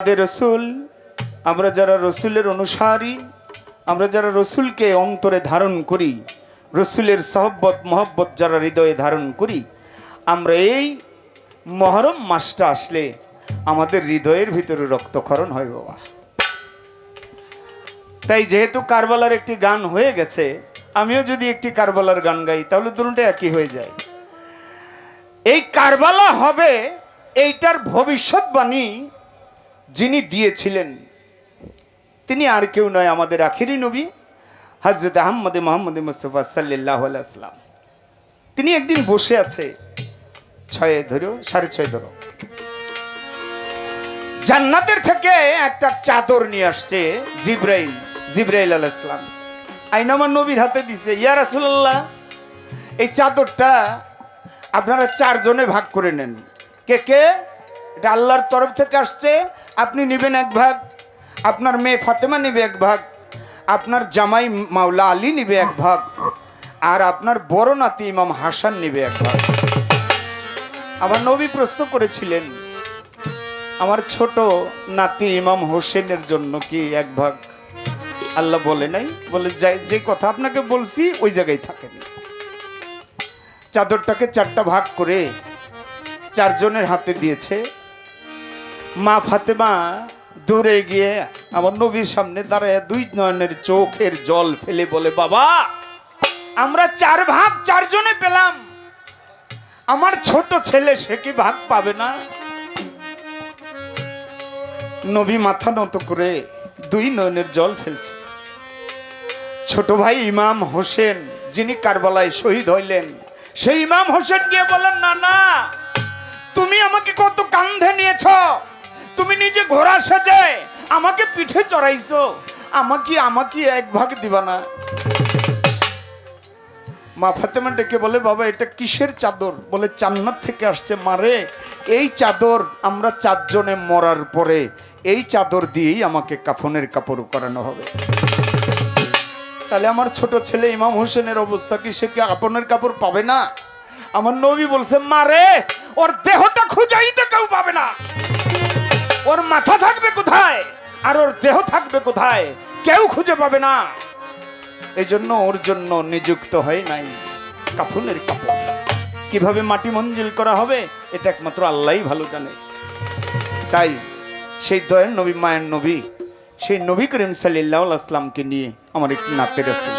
রসুল, আমরা যারা রসুলের অনুসারী, আমরা যারা রসুলকে অন্তরে ধারণ করি, রসুলের সহব্বত মহব্বত যারা হৃদয়ে ধারণ করি, আমরা এই মহরম মাসটা আসলে আমাদের হৃদয়ের ভিতরে রক্তক্ষরণ হয় বাবা। তাই যেহেতু কারবালার একটি গান হয়ে গেছে, আমিও যদি একটি কারবালার গান গাই তাহলে দুটোটা একই হয়ে যায়। এই কারবালা হবে এইটার ভবিষ্যৎবাণী যিনি দিয়েছিলেন তিনি আর কেউ নয়, আমাদের আখিরি নবী হযরত আহমদ মুহাম্মদ মুস্তাফা সাল্লাল্লাহু আলাইহি ওয়াসাল্লাম। তিনি একদিন বসে আছে, 6:30 ধরো, জান্নাতের থেকে একটা চাদর নিয়ে আসছে জিবরাইল আলাইহিস সালাম। আইন আমার নবীর হাতে দিছে, ইয়া রাসূলুল্লাহ এই চাদরটা আপনারা 4 জনে ভাগ করে নেন। কে কে? এটা আল্লাহর তরফ থেকে আসছে, আপনি নেবেন 1 ভাগ, আপনার মেয়ে ফাতেমা নেবে 1 ভাগ, আপনার জামাই মাওলা আলী নেবে 1 ভাগ, আর আপনার বড় নাতি ইমাম হাসান নেবে 1 ভাগ। আমার নবী প্রশ্ন করেছিলেন, আমার ছোট নাতি ইমাম হোসেনের জন্য কি 1 ভাগ? আল্লাহ বলে নাই, বলে যে কথা আপনাকে বলছি ওই জায়গায় থাকেন। চাদরটাকে 4টা ভাগ করে 4 জনের হাতে দিয়েছে। মা ফাতেমা দূরে গিয়ে আমার নবীর সামনে দাঁড়ায় 2 নয়নের চোখের জল ফেলে বলে, বাবা আমরা 4 ভাগ 4 জনে পেলাম, আমার ছোট ছেলে সে কি ভাগ পাবে না? নবী মাথা নত করে 2 নয়নের জল ফেলছে। ছোট ভাই ইমাম হোসেন যিনি কারবালায় শহীদ হইলেন, সেই ইমাম হোসেন গিয়ে বলেন, না না তুমি আমাকে কত কাঁধে নিয়েছো, তুমি নিজে ঘোড়া সাজে আমাকে পিঠে চড়াইছো, আমাকে 1 ভাগ দিবা না? মা ফাতেমা ডেকে বলে, বাবা এটা কিসের চাদর? বলে জান্নাত থেকে আসছে। মারে এই চাদর আমরা 4 জনে মরার পরে এই চাদর দিয়েই আমাকে কাফনের কাপড় করানো হবে। তাহলে আমার ছোট ছেলে ইমাম হোসেনের অবস্থা কি? সে কি কাফনের কাপড় পাবে না? আমার নবী বলছে, মারে ওর দেহটা খুঁজেই তো কেউ পাবে না, ওর মাথা থাকবে কোথায় আর ওর দেহ থাকবে কোথায় কেউ খুঁজে পাবে না। এই জন্য ওর জন্য নিযুক্ত হয় নাই কাফনের কাপড়। কিভাবে মাটি মঞ্জিল করা হবে এটা একমাত্র আল্লাহই ভালো জানে। তাই সেই দয়ার নবী, মায়ের নবী, সেই নবী করিম সাল্লাল্লাহু আলাইহি ওয়াসাল্লামকে নিয়ে আমার একটি নাতের আছে।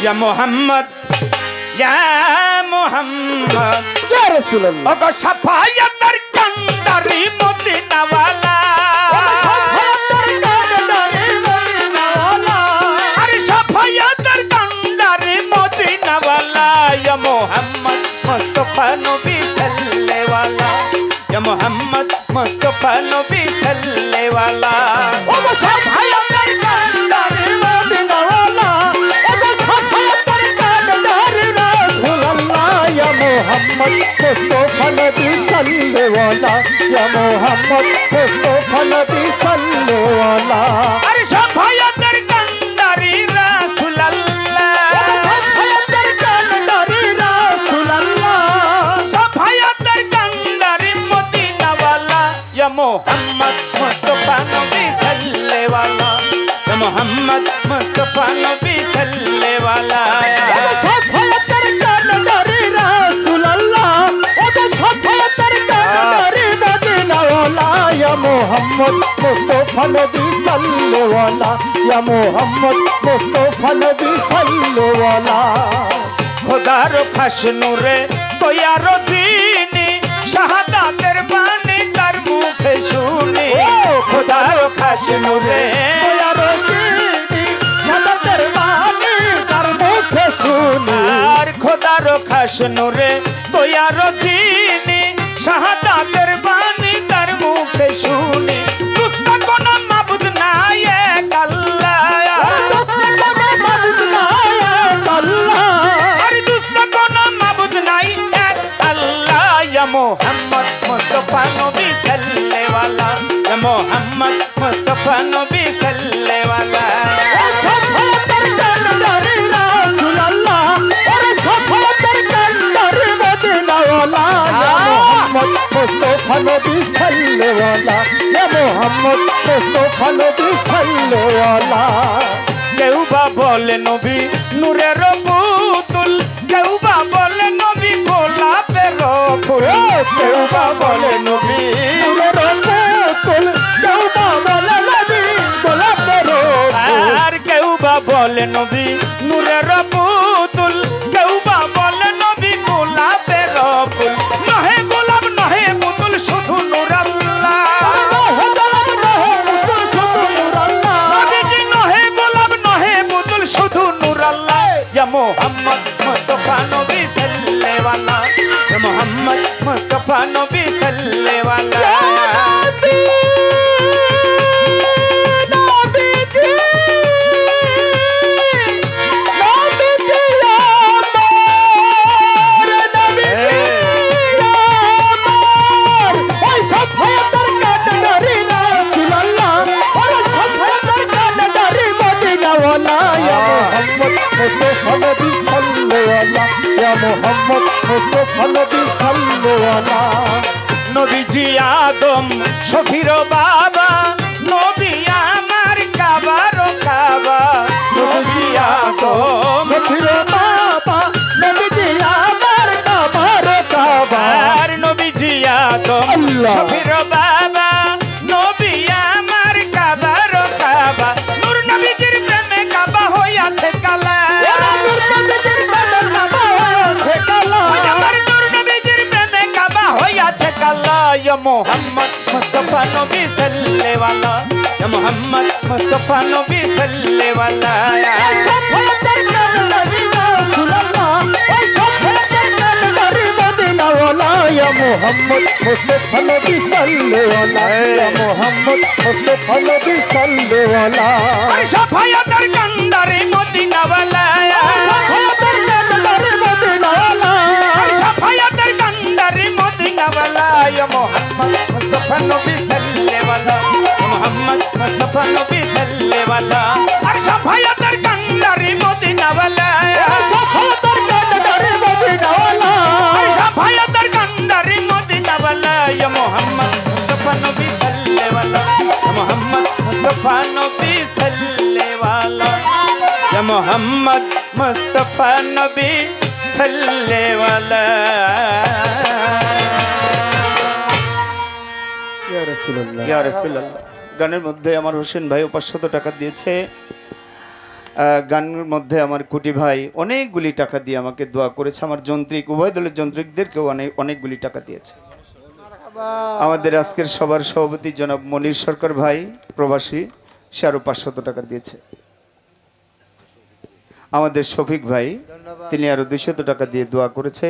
ইয়া মুহাম্মদ ইয়া মুহাম্মদ ইয়া রাসূলুল্লাহ, ওগো সাফায়াতের কান্ডারি মদিনাওয়ালা, আরে সাফায়াতের কান্ডারি মদিনাওয়ালা, ইয়া মুহাম্মদ মুস্তাফা নবী সাল্লাল্লাহু, ইয়া মুহাম্মদ মুস্তাফা নবী সাল্লাল্লাহু, ওগো সাফায়াতের কান্ডারি মদিনাওয়ালা, ওগো সাফায়াতের কান্ডারি রাসূলুল্লাহ, ইয়া মুহাম্মদ মুস্তাফা নবী সাল্লাল্লাহু, ইয়া মুহাম্মদ মুস্তাফা নবী সাল্লাল্লাহু, আরে সাফায়াতের কান্ডারি রাসূলুল্লাহ, সাফায়াতের কান্ডারি রাসূলুল্লাহ, সাফায়াতের কান্ডারি মদিনাওয়ালা, ইয়া মুহাম্মদ মুস্তাফা নবী সাল্লাল্লাহু, ইয়া মুহাম্মদ মুস্তাফা নবী সাল্লাল্লাহু, সাফায়াতের কান্ডারি রাসূলুল্লাহ, ওগো সাফায়াতের কান্ডারি মদিনাওয়ালা, ইয়া মুহাম্মদ মুস্তাফা নবী সাল্লাল্লাহু, ইয়া মুহাম্মদ মুস্তাফা নবী সাল্লাল্লাহু, খোদার খাস নূরে তৈয়ার যিনি, শাহাদাতের বাণী তার মুখে শুনি, খোদার খাস নূরে তৈয়ার যিনি, শাহাদাতের বাণী তার মুখে শুনি, আর খোদার খাস নূরে তৈয়ার যিনি, শাহাদাতের বাণী তার মুখে শুনি, দুস্তা কোন মাবুদ নাই এক আল্লাহ, দুস্তা কোন মাবুদ নাই এক আল্লাহ, আরে দুস্তা কোন মাবুদ নাই এক আল্লাহ, ইয়া মুহাম্মদ মুস্তাফা নবী সাল্লাল্লাহু, ইয়া মুহাম্মদ মুস্তাফা নবী সাল্লাল্লাহু, সাফায়াতের কান্ডারি রাসূলুল্লাহ, আরে সাফায়াতের কান্ডারি মদিনাওয়ালা, ইয়া মুহাম্মদ मुस्तफा नबी सल्लेवाला या मोहम्मद मुस्तफा नबी सल्लेवाला কেউ বা বলে নবী নূরের পুতুল, কেউ বা বলে নবী গোলাপের ফুল, কেউ বা বলে নবী रसूल जौदा बोले नबी गोलापेर আর কেউ বা বলে নবী নূরের পুতুল, কেউ বা বলে নবী গোলাপের ফুল। নহে গোলাপ নহে পুতুল, শুধু নূর আল্লাহ। নবীজি নহে গোলাপ নহে পুতুল, শুধু নূর আল্লাহ। ইয়া মুহাম্মদ মুস্তাফা নবী সাল্লেওয়ালা, ইয়া মুহাম্মদ মুস্তাফা নবী সাল্লেওয়ালা। मुस्तफा नबी सल्लेवाला या मोहम्मद मुस्तफा नबी सल्लेवाला নবীজি আদম শফির বাবা, নবী আমার কাবার কাবা। নবী আদম फिर बाबा नबी दिया मर कबर काबा আর নবীজি আদম আল্লাহ। শফির বাবা, নবী আমার কাবার কাবা। নূর নবীজির প্রেমে কাবা হইয়াছে কালা। আমার নূর নবীজির প্রেমে কাবা হইয়াছে কালা। ইয়া মুহাম্মদ মুস্তাফা নবী সাল্লেওয়ালা, ইয়া মুহাম্মদ মুস্তাফা নবী সাল্লেওয়ালা। या मोहम्मद मुस्तफा नबी सल्लेवाला या मोहम्मद मुस्तफा नबी सल्लेवाला আর সফায়াতের কান্দারে মদিনাওয়ালা। আর সফায়াতের কান্দারে মদিনাওয়ালা। ইয়া মুহাম্মদ মুস্তাফা নবী সাল্লেওয়ালা, ইয়া মুহাম্মদ মুস্তাফা নবী সাল্লেওয়ালা। আর সফায়াতের কান্দারে মদিনাওয়ালা। আর সফায়াতের কান্দারে মদিনাওয়ালা। ইয়া মুহাম্মদ মুস্তাফা নবী সাল্লেওয়ালা, ইয়া মুহাম্মদ মুস্তাফা নবী সাল্লেওয়ালা, ইয়া মুহাম্মদ মুস্তাফা নবী সাল্লেওয়ালা। या रसूलुल्लाह ইয়া রাসূলুল্লাহ। গানের মধ্যে আমার হোসেন ভাই 500 টাকা দিয়েছে। গানের মধ্যে আমার কুটি ভাই অনেকগুলি টাকা দিয়ে আমাকে দোয়া করেছে। আমার যন্ত্রিক উভয় দলের যন্ত্রিকদেরকেও অনেকগুলি টাকা দিয়েছে। আমাদের আজকের সবার সভাপতি জনাব মনির সরকার ভাই প্রবাসী, সে আরো 500 টাকা দিয়েছে। আমাদের শফিক ভাই তিনি আরো 200 টাকা দিয়ে দোয়া করেছে।